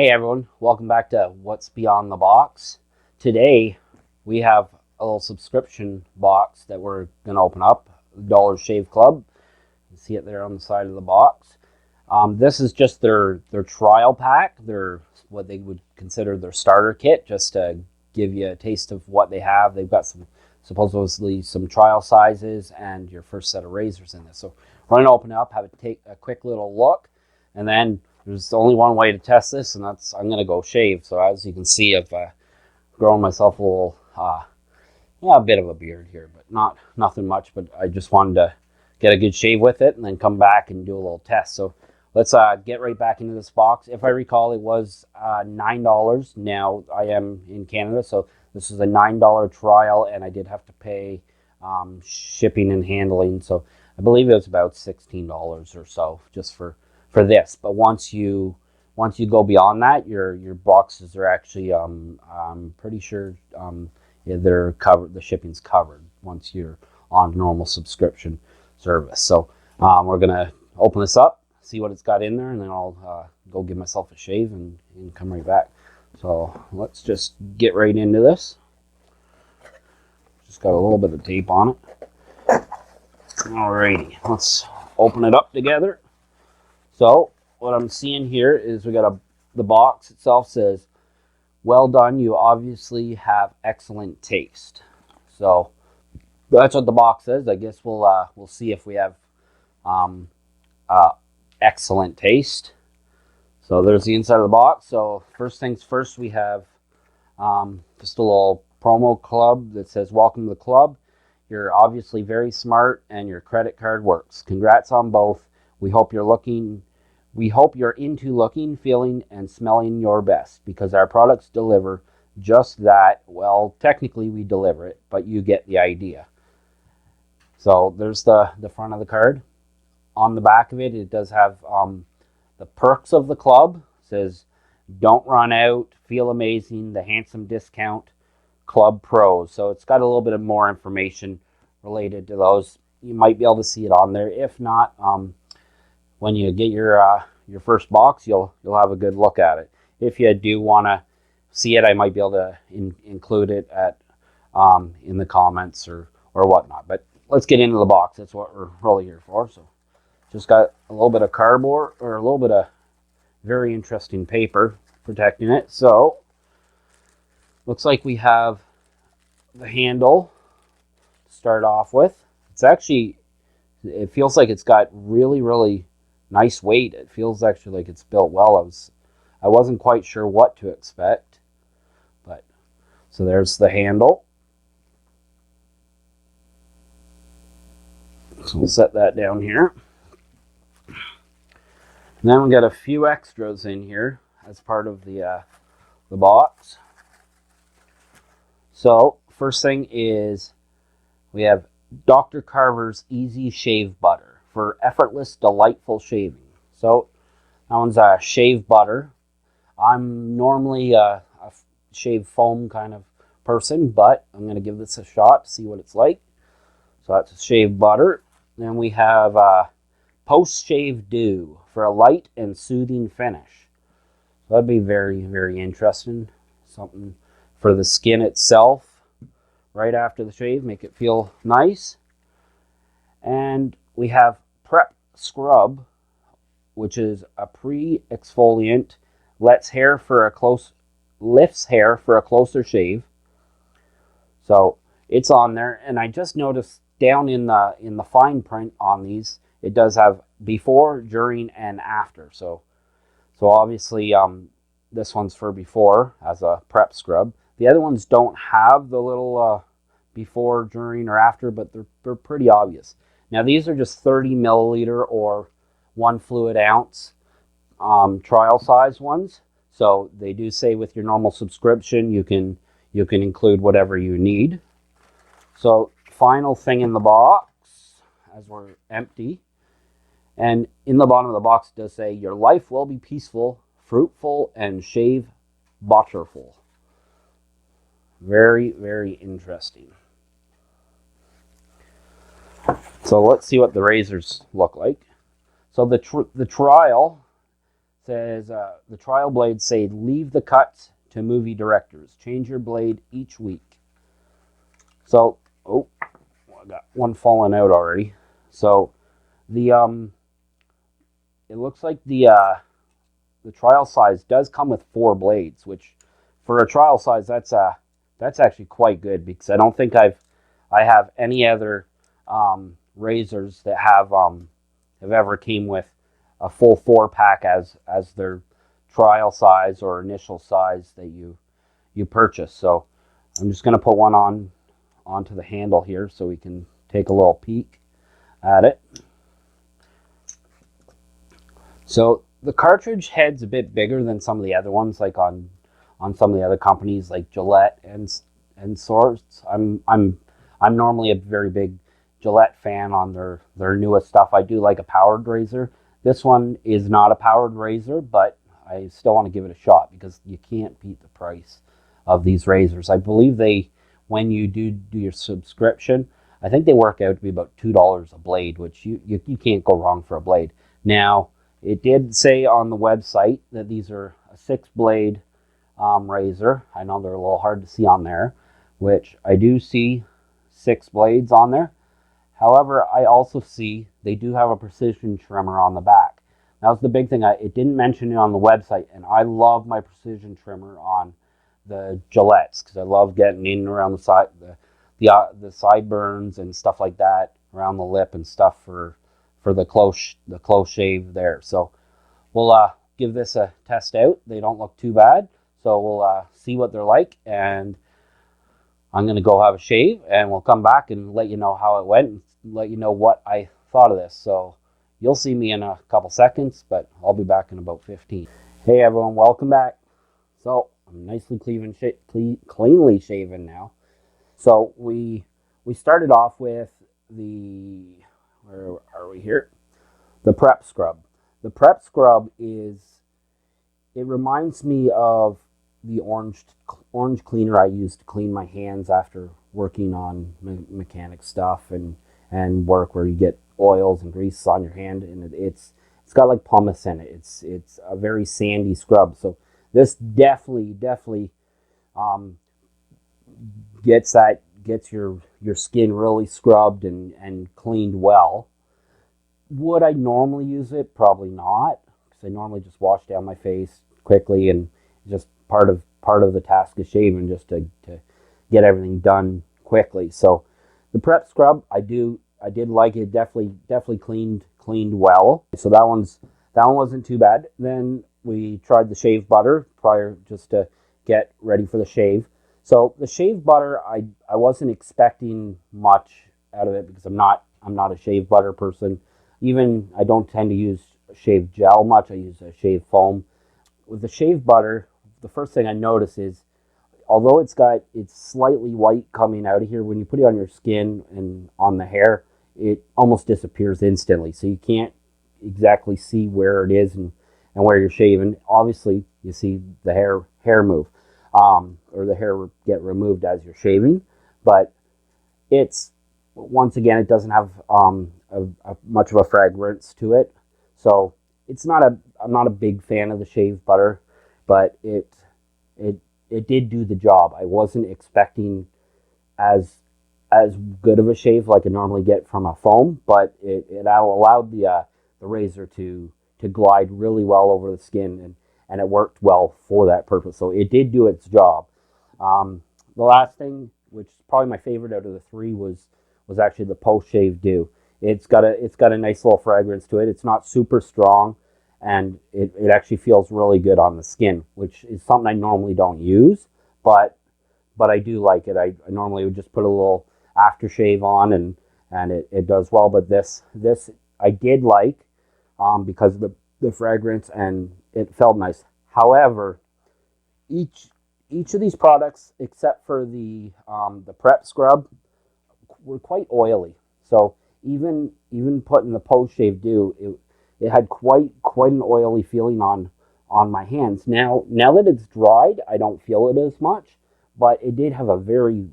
Hey everyone, welcome back to What's Beyond the Box. Today we have a little subscription box that we're going to open up, Dollar Shave Club. You see it there on the side of the box. This is just their trial pack, their what they would consider their starter kit, just to give you a taste of what they have. They've got supposedly some trial sizes and your first set of razors in this. So we're going to open it up, take a quick little look, and then there's only one way to test this, and that's I'm going to go shave. So as you can see, I've grown myself a little, a bit of a beard here, but nothing much. But I just wanted to get a good shave with it and then come back and do a little test. So let's get right back into this box. If I recall, it was $9. Now I am in Canada, so this is a $9 trial, and I did have to pay shipping and handling. So I believe it was about $16 or so just for this. But once you go beyond that, your boxes are actually I'm pretty sure they're covered. The shipping's covered once you're on normal subscription service. So we're gonna open this up, see what it's got in there, and then I'll go give myself a shave and come right back. So let's just get right into this. Just got a little bit of tape on it. Alrighty, let's open it up together. So what I'm seeing here is we got the box itself says, "Well done, you obviously have excellent taste." So that's what the box says. I guess we'll see if we have excellent taste. So there's the inside of the box. So first things first, we have just a little promo club that says, "Welcome to the club. You're obviously very smart and your credit card works. Congrats on both. We hope you're into looking, feeling, and smelling your best, because our products deliver just that. Well, technically we deliver it, but you get the idea." So there's the front of the card. On the back of it, it does have the perks of the club. It says, "Don't run out, feel amazing, the handsome discount, Club Pros." So it's got a little bit of more information related to those. You might be able to see it on there. If not, when you get your first box, you'll have a good look at it. If you do want to see it, I might be able to include it at in the comments or whatnot. But let's get into the box. That's what we're really here for. So just got a little bit of cardboard, or a little bit of very interesting paper protecting it. So looks like we have the handle to start off with. It feels like it's got really nice weight. It feels actually like it's built well. I wasn't quite sure what to expect, but so there's the handle. So we'll set that down here. And then we got a few extras in here as part of the box. So first thing is we have Dr. Carver's Easy Shave Butter for effortless, delightful shaving. So that one's a shave butter. I'm normally a shave foam kind of person, but I'm going to give this a shot to see what it's like. So that's a shave butter. Then we have post-shave dew for a light and soothing finish. So that'd be very interesting. Something for the skin itself right after the shave, make it feel nice. And we have Prep Scrub, which is a pre-exfoliant, lifts hair for a closer shave. So it's on there, and I just noticed down in the fine print on these, it does have before, during, and after. So obviously this one's for before as a prep scrub. The other ones don't have the little before, during, or after, but they're pretty obvious. Now these are just 30 milliliter or 1 fluid ounce trial size ones. So they do say with your normal subscription you can include whatever you need. So final thing in the box, as we're empty, and in the bottom of the box it does say, "Your life will be peaceful, fruitful, and shave butterful." Very interesting. So let's see what the razors look like. So the trial says the trial blades say leave the cuts to movie directors. Change your blade each week. So, oh, I got one falling out already. So the it looks like the trial size does come with 4 blades, which for a trial size that's actually quite good, because I don't think I have any other razors that have ever came with a full 4-pack as their trial size or initial size that you purchase. So I'm just going to put one onto the handle here so we can take a little peek at it. So the cartridge head's a bit bigger than some of the other ones, like on some of the other companies like Gillette and sorts. I'm normally a very big Gillette fan on their newest stuff. I do like a powered razor. This one is not a powered razor, but I still want to give it a shot because you can't beat the price of these razors. I believe when you do your subscription, I think they work out to be about $2 a blade, which you can't go wrong for a blade. Now, it did say on the website that these are a 6-blade razor. I know they're a little hard to see on there, which I do see 6 blades on there. However, I also see they do have a precision trimmer on the back. That was the big thing. It didn't mention it on the website, and I love my precision trimmer on the Gillettes because I love getting in around the side, the sideburns and stuff like that, around the lip and stuff for the close shave there. So we'll give this a test out. They don't look too bad, so we'll see what they're like, and I'm going to go have a shave, and we'll come back and let you know how it went and let you know what I thought of this. So you'll see me in a couple seconds, but I'll be back in about 15. Hey everyone, welcome back. So I'm nicely cleanly shaven now. So we started off with where are we here? The Prep Scrub. The Prep Scrub it reminds me of the orange cleaner I used to clean my hands after working on mechanic stuff and work where you get oils and greases on your hand, and it's got like pumice in it. It's a very sandy scrub. So this definitely gets your skin really scrubbed and cleaned well. Would I normally use it? Probably not, because I normally just wash down my face quickly, and just part of the task of shaving, just to get everything done quickly. So the Prep Scrub, I did like it. Definitely cleaned well. So that one wasn't too bad. Then we tried the shave butter prior, just to get ready for the shave. So the shave butter, I wasn't expecting much out of it because I'm not a shave butter person. Even I don't tend to use shave gel much. I use a shave foam. With the shave butter, the first thing I notice is, although it's slightly white coming out of here, when you put it on your skin and on the hair, it almost disappears instantly. So you can't exactly see where it is and where you're shaving. Obviously, you see the hair move, or the hair get removed as you're shaving. But once again, it doesn't have much of a fragrance to it. So I'm not a big fan of the shave butter, but it did do the job. I wasn't expecting as good of a shave like I normally get from a foam, but it allowed the razor to glide really well over the skin, and it worked well for that purpose. So it did do its job. The last thing, which is probably my favorite out of the 3, was actually the post-shave dew. It's got a nice little fragrance to it. It's not super strong, and it actually feels really good on the skin, which is something I normally don't use, but I do like it. I normally would just put a little aftershave on, and it does well. But this I did like, because of the fragrance, and it felt nice. However, each of these products, except for the Prep Scrub, were quite oily. So even putting the post shave dew, it had quite an oily feeling on my hands. Now that it's dried, I don't feel it as much, but it did have a very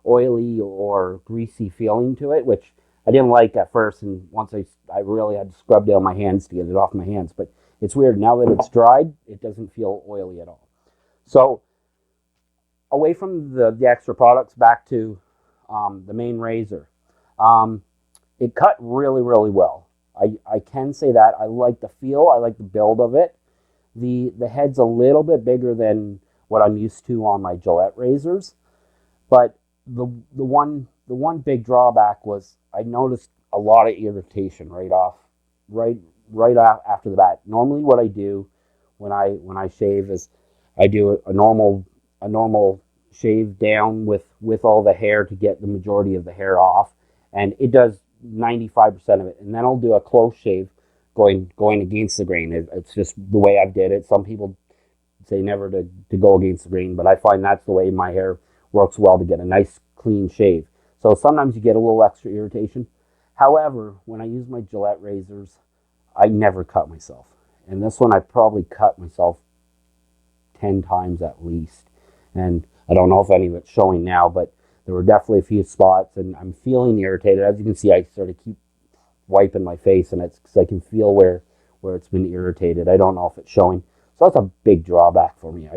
oily or greasy feeling to it, which I didn't like at first, and once I really had to scrub down my hands to get it off my hands. But it's weird. Now that it's dried, it doesn't feel oily at all. So away from the extra products, back to the main razor. It cut really, really well. I can say that. I like the feel. I like the build of it. The head's a little bit bigger than what I'm used to on my Gillette razors, but the one big drawback was I noticed a lot of irritation right after the bat. Normally, what I do when I shave is I do a normal shave down with all the hair to get the majority of the hair off, and it does 95% of it. And then I'll do a close shave going against the grain. It's just the way I did it. Some people say never to go against the grain, but I find that's the way my hair works well to get a nice clean shave. So sometimes you get a little extra irritation. However, when I use my Gillette razors, I never cut myself. And this one I probably cut myself 10 times at least. And I don't know if any of it's showing now, but there were definitely a few spots, and I'm feeling irritated. As you can see, I sort of keep wiping my face, and it's because I can feel where it's been irritated. I don't know if it's showing. So that's a big drawback for me.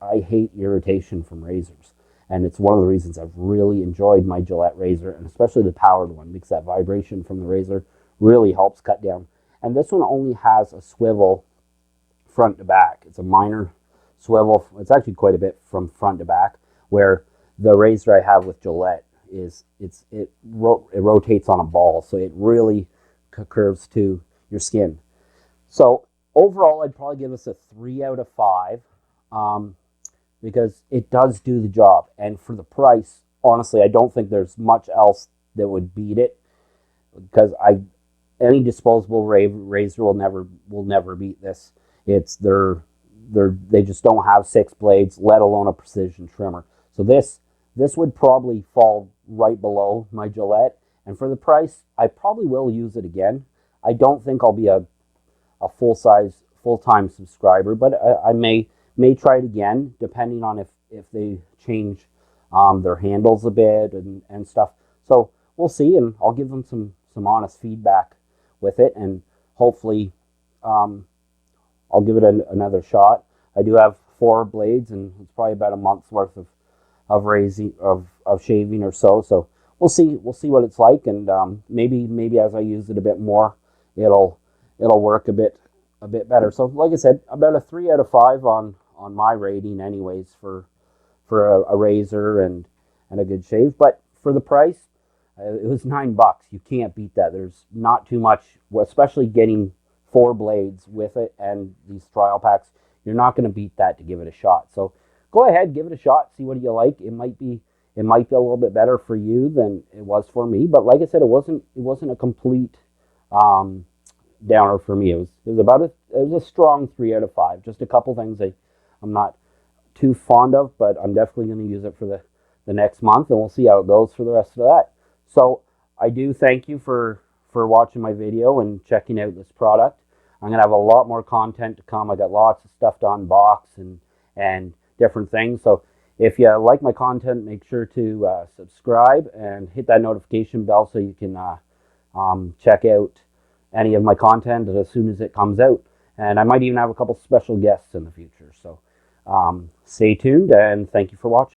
I hate irritation from razors. And it's one of the reasons I've really enjoyed my Gillette razor, and especially the powered one, because that vibration from the razor really helps cut down. And this one only has a swivel front to back. It's a minor swivel. It's actually quite a bit from front to back, where the razor I have with Gillette it rotates on a ball, so it really curves to your skin. So overall, I'd probably give this a 3 out of 5. Because it does do the job. And for the price, honestly, I don't think there's much else that would beat it. Because any disposable razor will never beat this. They just don't have 6 blades, let alone a precision trimmer. So this would probably fall right below my Gillette. And for the price, I probably will use it again. I don't think I'll be a full-time subscriber, but I may try it again, depending on if they change their handles a bit and stuff. So we'll see, and I'll give them some honest feedback with it, and hopefully I'll give it another shot. I do have 4 blades, and it's probably about a month's worth of shaving or so. So we'll see what it's like, and maybe as I use it a bit more, it'll work a bit better. So like I said, about a 3 out of 5 on my rating anyways for a razor and a good shave. But for the price, it was $9. You can't beat that. There's not too much, especially getting 4 blades with it and these trial packs. You're not going to beat that to give it a shot. So go ahead, give it a shot, see what you like. It might be a little bit better for you than it was for me. But like I said, it wasn't a complete downer for me. It was a strong 3 out of 5. Just a couple things I'm not too fond of, but I'm definitely going to use it for the next month, and we'll see how it goes for the rest of that. So I do thank you for watching my video and checking out this product. I'm going to have a lot more content to come. I got lots of stuff to unbox and different things. So if you like my content, make sure to subscribe and hit that notification bell so you can check out any of my content as soon as it comes out. And I might even have a couple special guests in the future. So stay tuned, and thank you for watching.